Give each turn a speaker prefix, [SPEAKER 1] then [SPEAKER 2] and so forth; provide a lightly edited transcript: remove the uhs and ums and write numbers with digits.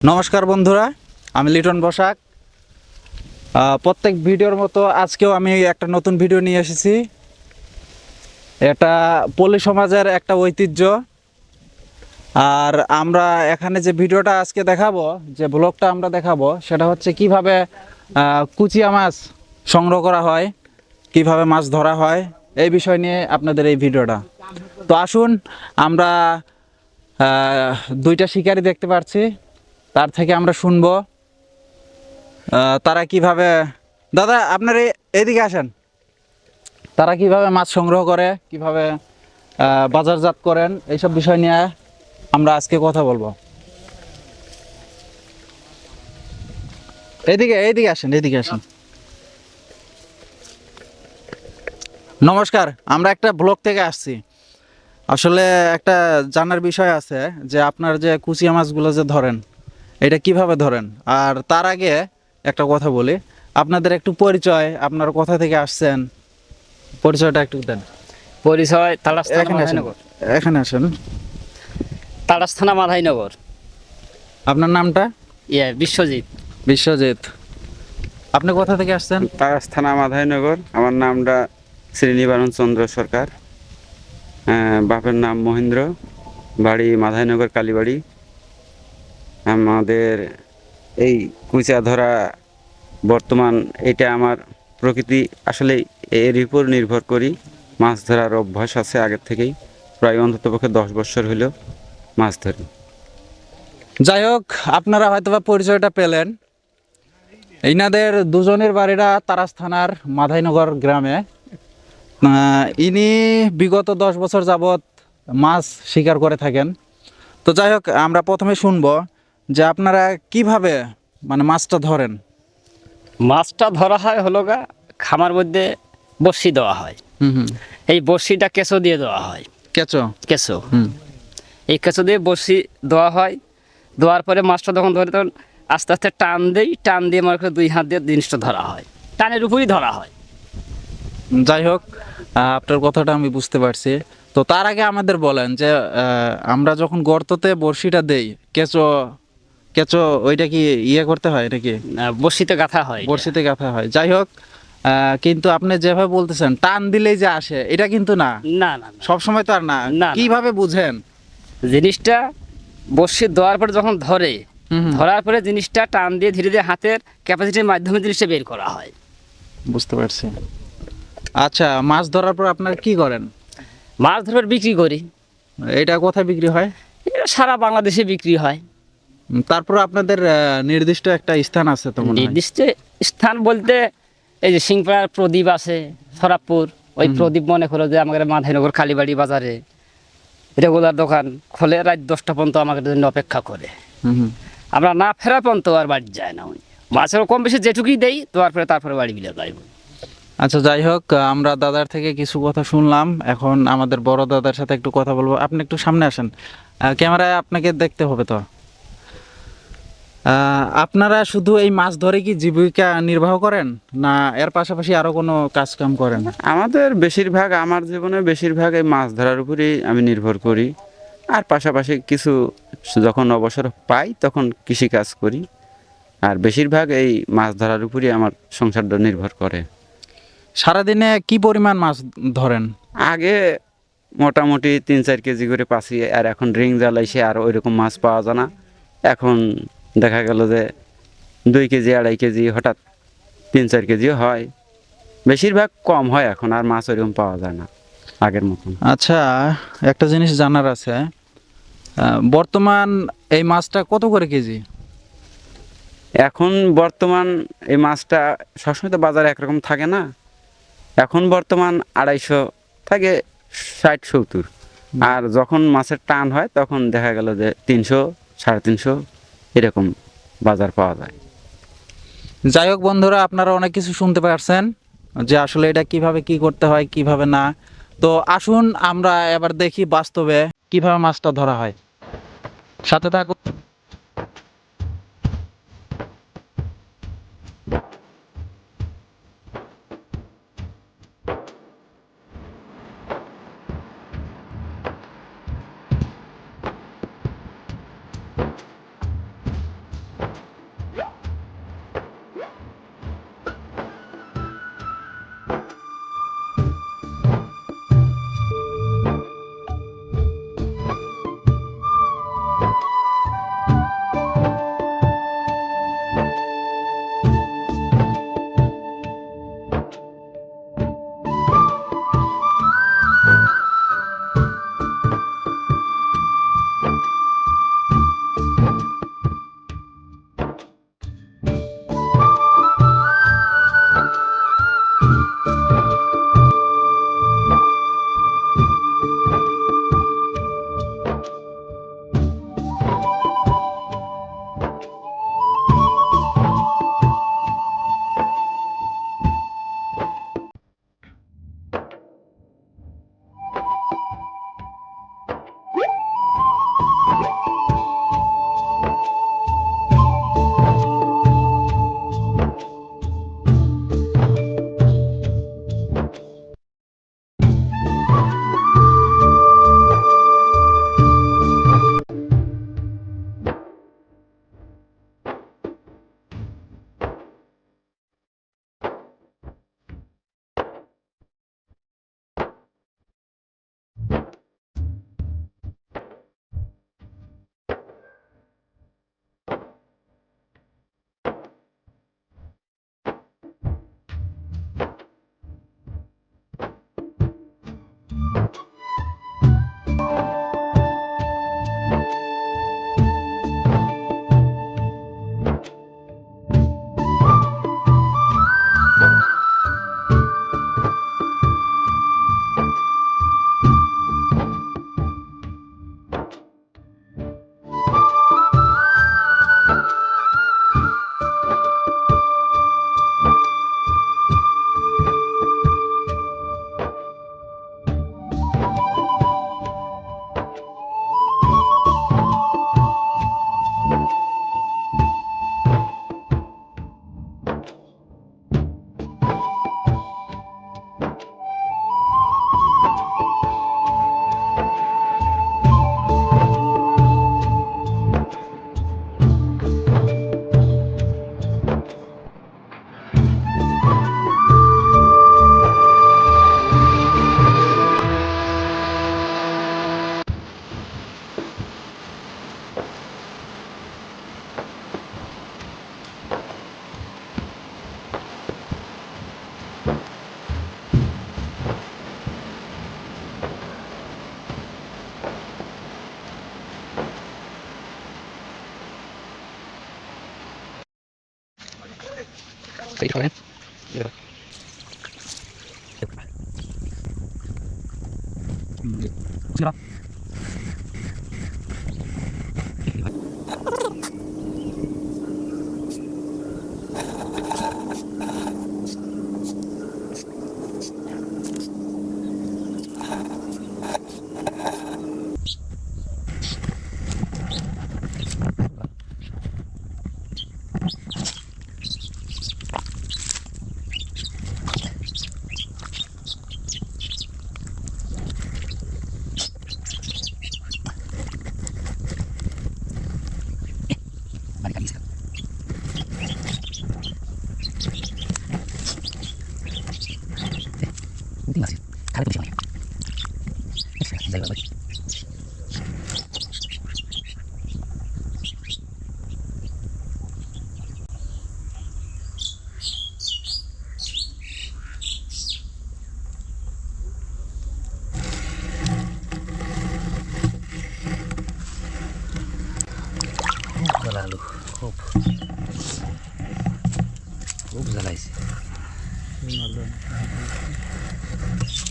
[SPEAKER 1] নমস্কার বন্ধুরা, আমি লিটন বসাক। প্রত্যেক ভিডিওর মতো আজকেও আমি একটা নতুন ভিডিও নিয়ে এসেছি। এটা পল্লী সমাজের একটা ঐতিহ্য। আর আমরা এখানে যে ভিডিওটা আজকে দেখাবো, যে ব্লগটা আমরা দেখাবো, সেটা হচ্ছে কিভাবে কুচিয়া মাছ সংগ্রহ করা হয়, কিভাবে মাছ ধরা হয়, এই বিষয় নিয়ে আপনাদের এই ভিডিওটা। তো আসুন, আমরা দুইটা শিকারি দেখতে পাচ্ছি, তার থেকে আমরা শুনবো তারা কিভাবে। দাদা, আপনার এদিকে আসেন। তারা কিভাবে মাছ সংগ্রহ করে, কিভাবে বাজারজাত করেন, এইসব বিষয় নিয়ে আমরা আজকে কথা বলবো। এইদিকে এইদিকে আসেন, এইদিকে আসেন। নমস্কার, আমরা একটা ব্লগ থেকে আসছি। আসলে একটা জানার বিষয় আছে যে আপনার যে কুচিয়া মাছগুলো যে ধরেন, এটা কিভাবে ধরেন। আর তার আগে একটা কথা বলি, আপনাদের একটু পরিচয়, আপনার কোথা থেকে আসছেন, পরিচয়টা একটু দেন।
[SPEAKER 2] পরিচয় তাড়াশ থানা
[SPEAKER 1] এখানে আসেন,
[SPEAKER 2] মাধাইনগর।
[SPEAKER 1] এখানে আসেন।
[SPEAKER 2] তাড়াশ থানা মাধাইনগর।
[SPEAKER 1] আপনার নামটা?
[SPEAKER 2] বিশ্বজিৎ।
[SPEAKER 1] বিশ্বজিৎ। আপনি কোথা থেকে আসছেন?
[SPEAKER 3] তারাস থানা মাধাইনগর। আমার নামটা শ্রীনিবারণ চন্দ্র সরকার। বাপের নাম মহেন্দ্র, বাড়ি মাধাইনগর কালীবাড়ি। আমাদের এই কুচা ধরা বর্তমান এটা আমার প্রকৃতি, আসলে এর উপর নির্ভর করি। মাছ ধরার অভ্যাস আছে আগের থেকেই, প্রায় অন্ততপক্ষে 10 বছর হলো মাছ ধরি।
[SPEAKER 1] যাই হোক, আপনারা হয়তোবা পরিচয়টা পেলেন। ইনাদের দুজনের বাড়িরা তারাস থানার মাধাইনগর গ্রামে। ইনি বিগত 10 বছর যাবৎ মাছ শিকার করে থাকেন। তো যাই হোক, আমরা প্রথমে শুনবো যে আপনারা কিভাবে মানে মাছটা ধরেন।
[SPEAKER 2] মাছটা ধরা হয় হলো গা খামার মধ্যে বড়শি দেওয়া হয়।
[SPEAKER 1] হুম হুম।
[SPEAKER 2] এই বড়শিটা কেঁচো দিয়ে দেওয়া হয়।
[SPEAKER 1] কেঁচো।
[SPEAKER 2] কেঁচো,
[SPEAKER 1] হুম।
[SPEAKER 2] এই কেঁচো দিয়ে বড়শি দেওয়া হয়। দেওয়ার পরে মাছটা যখন ধরে তখন আস্তে আস্তে টান দেই, টান দিয়ে মনে করে 2 হাত দিয়ে জিনিসটা ধরা হয়। টানের উপরই ধরা হয়।
[SPEAKER 1] যাই হোক, আপনার কথাটা আমি বুঝতে পারছি। তো তার আগে আমাদের বলেন যে আমরা যখন গর্ততে বড়শিটা দেই, কেঁচো কেঁচো ওইটা কি ইয়ে করতে হয় নাকি?
[SPEAKER 2] বড়শিতে গাঁথা হয় এটা।
[SPEAKER 1] বড়শিতে গাঁথা হয়। যাই হোক, কিন্তু আপনি যেভাবে বলতেছেন টান দিলেই যে আসে, এটা কিন্তু না।
[SPEAKER 2] না না না।
[SPEAKER 1] সব সময় তো আর না।
[SPEAKER 2] না।
[SPEAKER 1] কিভাবে বুঝেন?
[SPEAKER 2] জিনিসটা বড়শি দেওয়ার পরে যখন ধরে,
[SPEAKER 1] হুম হুম।
[SPEAKER 2] ধরার পরে জিনিসটা টান দিয়ে ধীরে ধীরে হাতের ক্যাপাসিটির মাধ্যমে জিনিসটা বের করা হয়।
[SPEAKER 1] বুঝতে পারছি। আচ্ছা, মাছ ধরার পর আপনারা কি করেন?
[SPEAKER 2] মাছ ধরে বিক্রি করি।
[SPEAKER 1] এটা কোথায় বিক্রি হয়?
[SPEAKER 2] এটা সারা বাংলাদেশে বিক্রি হয়।
[SPEAKER 1] তারপর আপনাদের নির্দিষ্ট একটা স্থান আছে তো মনে হয়?
[SPEAKER 2] নির্দিষ্ট স্থান বলতে এই যে সিংপাড়ার প্রদীপ আছে, সরাবপুর, ওই প্রদীপ মনে করো যে আমাদের মাধাইনগর কালীবাড়ি বাজারে রেগুলার দোকান খোলে, রাত 10টা পর্যন্ত আমাদের জন্য অপেক্ষা করে।
[SPEAKER 1] হুম হুম।
[SPEAKER 2] আমরা না ফেরা পর্যন্ত আর বাড়ি যায় না। ওই মাছের কম বেশি যেটুকুই দেই দেওয়ার পরে তারপরে বাড়ি বিলে যাই।
[SPEAKER 1] আচ্ছা, যাই হোক, আমরা দাদার থেকে কিছু কথা শুনলাম। এখন আমাদের বড় দাদার সাথে একটু কথা বলবো। আপনি একটু সামনে আসেন, ক্যামেরায় আপনাকে দেখতে হবে তো। আপনারা শুধু এই মাছ ধরে কি জীবিকা নির্বাহ করেন, না এর পাশাপাশি আরো কোনো কাজ কাম করেন?
[SPEAKER 3] আমাদের বেশিরভাগ, আমার জীবনে বেশিরভাগ এই মাছ ধরার উপরেই আমি নির্ভর করি। আর পাশাপাশি কিছু যখন অবসর পাই তখন কৃষিকাজ করি। আর বেশিরভাগ এই মাছ ধরার উপরই আমার সংসারটা নির্ভর করে।
[SPEAKER 1] সারাদিনে কি পরিমাণ মাছ ধরেন?
[SPEAKER 3] আগে মোটামুটি 3-4 কেজি করে পাচ্ছি, আর এখন রিং জ্বালাইছে আর ওই রকম মাছ পাওয়া যায় না। এখন দেখা গেল যে 2 কেজি 2.5 কেজি, হঠাৎ 3-4 কেজিও হয়। বেশিরভাগ কম হয় এখন, আর মাছ ওইরকম পাওয়া যায় না আগের মতন।
[SPEAKER 1] আচ্ছা, একটা জিনিস জানার আছে, বর্তমান এই মাছটা কত করে কেজি?
[SPEAKER 3] এখন বর্তমান এই মাছটা সবসময় তো বাজারে একরকম থাকে না। এখন বর্তমান 250 থেকে 60-70। আর যখন মাছের টান হয় তখন দেখা গেল যে 300, 350 এরকম বাজার পাওয়া যায়।
[SPEAKER 1] যাই হোক বন্ধুরা, আপনারা অনেক কিছু শুনতে পারছেন যে আসলে এটা কিভাবে কি করতে হয়, কিভাবে না। তো আসুন আমরা এবার দেখি বাস্তবে কিভাবে মাছটা ধরা হয়। সাথে থাকুন।
[SPEAKER 4] জ্বালালো খুব খুব জ্বালাইছে